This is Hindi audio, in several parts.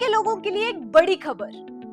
के लोगों के लिए एक बड़ी खबर।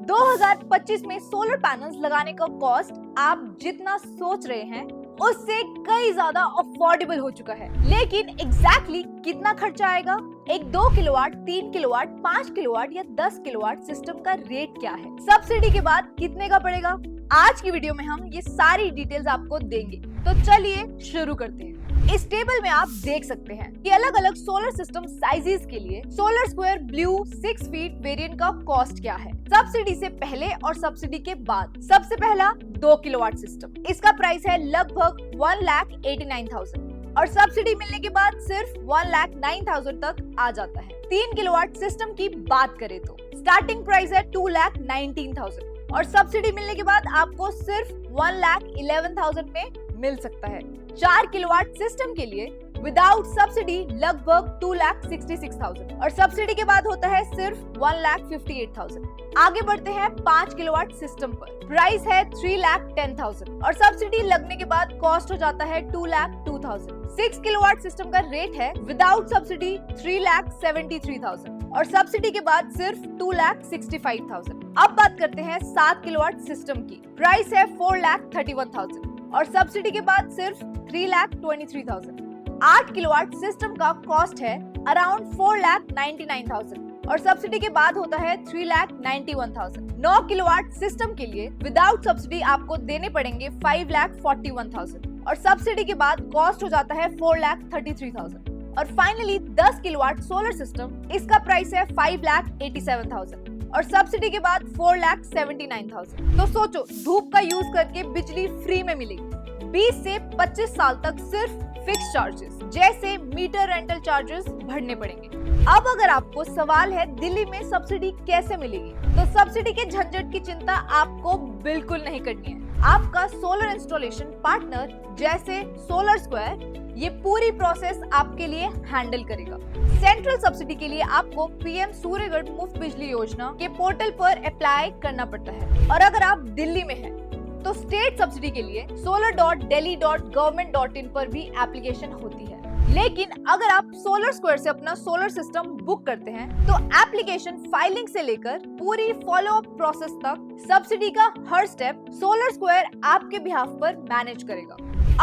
2025 में सोलर पैनल्स लगाने का कॉस्ट आप जितना सोच रहे हैं उससे कई ज्यादा अफोर्डेबल हो चुका है। लेकिन एग्जैक्टली कितना खर्चा आएगा? एक 2 किलोवाट, 3 किलोवाट, 5 किलोवाट या 10 किलोवाट सिस्टम का रेट क्या है? सब्सिडी के बाद कितने का पड़ेगा? आज की वीडियो में हम ये सारी डिटेल्स आपको देंगे। तो चलिए शुरू करते हैं। इस टेबल में आप देख सकते हैं कि अलग अलग सोलर सिस्टम साइजेस के लिए solar square blue 6 feet variant का कॉस्ट क्या है, सब्सिडी से पहले और सब्सिडी के बाद। सबसे पहला 2 किलोवाट सिस्टम, इसका प्राइस है लगभग 1,89,000 और सब्सिडी मिलने के बाद सिर्फ 1,09,000 तक आ जाता है। 3 किलोवाट सिस्टम की बात करें तो स्टार्टिंग प्राइस है 2,19,000 और सब्सिडी मिलने के बाद आपको सिर्फ 1,11,000 में मिल सकता है। 4 किलोवाट सिस्टम के लिए विदाउट सब्सिडी लगभग 2,66,000 और सब्सिडी के बाद होता है सिर्फ 1,58,000। आगे बढ़ते हैं 5 किलोवाट सिस्टम पर, प्राइस है 3,10,000 और सब्सिडी लगने के बाद कॉस्ट हो जाता है 2,02,000। 6 किलोवाट सिस्टम का रेट है विदाउट सब्सिडी 3,73,000 और सब्सिडी के बाद सिर्फ 2,65,000। अब बात करते हैं 7 किलोवाट सिस्टम की, प्राइस है 4,31,000 और सब्सिडी के बाद सिर्फ 3,23,000। 8 किलोवाट सिस्टम का कॉस्ट है अराउंड 4,99,000 और सब्सिडी के बाद होता है 3,91,000। 9 किलोवाट सिस्टम के लिए विदाउट सब्सिडी आपको देने पड़ेंगे 5,41,000 और सब्सिडी के बाद कॉस्ट हो जाता है 4,33,000। और फाइनली 10 किलोवाट सोलर सिस्टम, इसका प्राइस है 5,87,000 और सब्सिडी के बाद 4,79,000। तो सोचो, धूप का यूज करके बिजली फ्री में मिलेगी। 20 से 25 साल तक सिर्फ फिक्स चार्जेस जैसे मीटर रेंटल चार्जेस भरने पड़ेंगे। अब अगर आपको सवाल है दिल्ली में सब्सिडी कैसे मिलेगी, तो सब्सिडी के झंझट की चिंता आपको बिल्कुल नहीं करनी है। आपका सोलर इंस्टॉलेशन पार्टनर जैसे सोलर स्क्वायर ये पूरी प्रोसेस आपके लिए हैंडल करेगा। सेंट्रल सब्सिडी के लिए आपको पीएम सूर्यगढ़ मुफ्त बिजली योजना के पोर्टल पर अप्लाई करना पड़ता है और अगर आप दिल्ली में हैं तो स्टेट सब्सिडी के लिए solar.delhi.government.in पर भी एप्लीकेशन होती है। लेकिन अगर आप सोलर स्क्वायर से अपना सोलर सिस्टम बुक करते हैं तो एप्लीकेशन फाइलिंग से लेकर पूरी फॉलो अप प्रोसेस तक सब्सिडी का हर स्टेप सोलर स्क्वायर आपके बिहाफ पर मैनेज करेगा।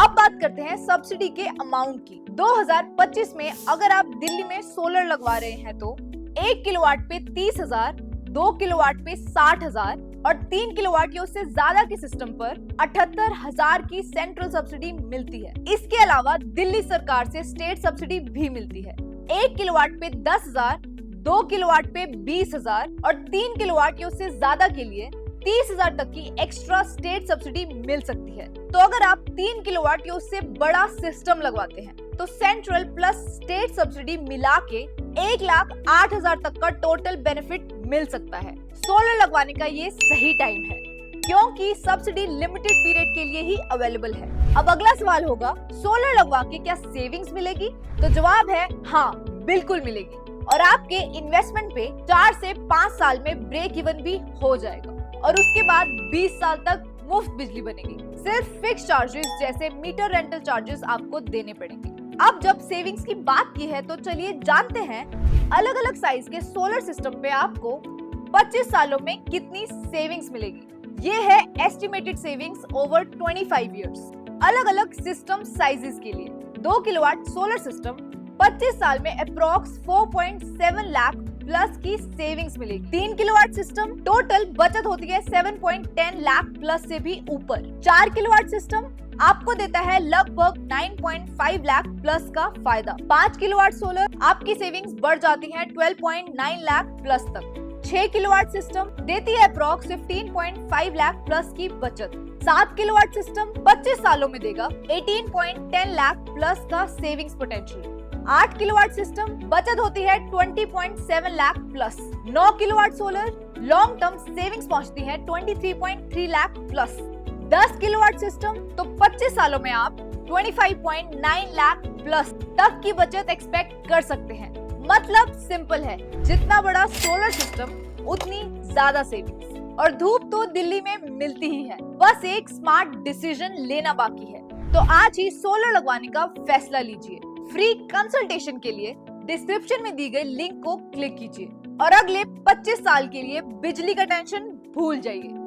अब बात करते हैं सब्सिडी के अमाउंट की। 2025 में अगर आप दिल्ली में सोलर लगवा रहे हैं तो 1 किलोवाट पे 30,000, 2 किलोवाट पे 60,000 और 3 किलोवाट या उससे ज्यादा के सिस्टम पर 78,000 की सेंट्रल सब्सिडी मिलती है। इसके अलावा दिल्ली सरकार से स्टेट सब्सिडी भी मिलती है। 1 किलोवाट पे 10,000, 2 किलोवाट पे 20,000 और 3 किलोवाट या उससे ज्यादा के लिए 30,000 तक की एक्स्ट्रा स्टेट सब्सिडी मिल सकती है। तो अगर आप 3 किलोवाट या उससे बड़ा सिस्टम लगवाते हैं तो सेंट्रल प्लस स्टेट सब्सिडी मिला के 1,08,000 तक का टोटल बेनिफिट मिल सकता है। सोलर लगवाने का ये सही टाइम है क्योंकि सब्सिडी लिमिटेड पीरियड के लिए ही अवेलेबल है। अब अगला सवाल होगा, सोलर लगवा के क्या सेविंग्स मिलेगी? तो जवाब है हाँ, बिल्कुल मिलेगी और आपके इन्वेस्टमेंट पे 4 से 5 साल में ब्रेक इवन भी हो जाएगा और उसके बाद 20 साल तक मुफ्त बिजली बनेगी। सिर्फ फिक्स चार्जेस जैसे मीटर रेंटल चार्जेस आपको देने पड़ेंगे। अब जब सेविंग्स की बात की है तो चलिए जानते हैं अलग अलग साइज के सोलर सिस्टम पे आपको 25 सालों में कितनी सेविंग्स मिलेगी। ये है एस्टिमेटेड सेविंग्स ओवर 25 इयर्स। अलग अलग सिस्टम साइजेस के लिए 2 किलोवाट सोलर सिस्टम 25 साल में अप्रॉक्स 4.7 लाख प्लस की सेविंग्स मिलेगी। 3 किलोवाट सिस्टम टोटल बचत होती है 7.10 लाख प्लस से भी ऊपर। 4 किलोवाट सिस्टम आपको देता है लगभग 9.5 लाख प्लस का फायदा। 5 किलोवाट सोलर आपकी सेविंग्स बढ़ जाती है 12.9 लाख प्लस तक। 6 किलोवाट सिस्टम देती है अप्रॉक्स 15.5 लाख प्लस की बचत। 7 किलोवाट सिस्टम 25 सालों में देगा 18.10 लाख प्लस का सेविंग्स पोटेंशियल। 8 किलोवाट सिस्टम बचत होती है 20.7 lakh plus. 9 kilowatt solar long term savings पहुंचती है 23.3 लाख प्लस। 10 किलोवाट सिस्टम तो 25 सालों में आप 25.9 लाख प्लस तक की बचत एक्सपेक्ट कर सकते हैं। मतलब सिंपल है, जितना बड़ा सोलर सिस्टम उतनी ज्यादा सेविंग्स। और धूप तो दिल्ली में मिलती ही है, बस एक स्मार्ट डिसीजन लेना बाकी है। तो आज ही सोलर लगवाने का फैसला लीजिए। फ्री कंसल्टेशन के लिए डिस्क्रिप्शन में दी गई लिंक को क्लिक कीजिए। और अगले 25 साल के लिए बिजली का टेंशन भूल जाइए।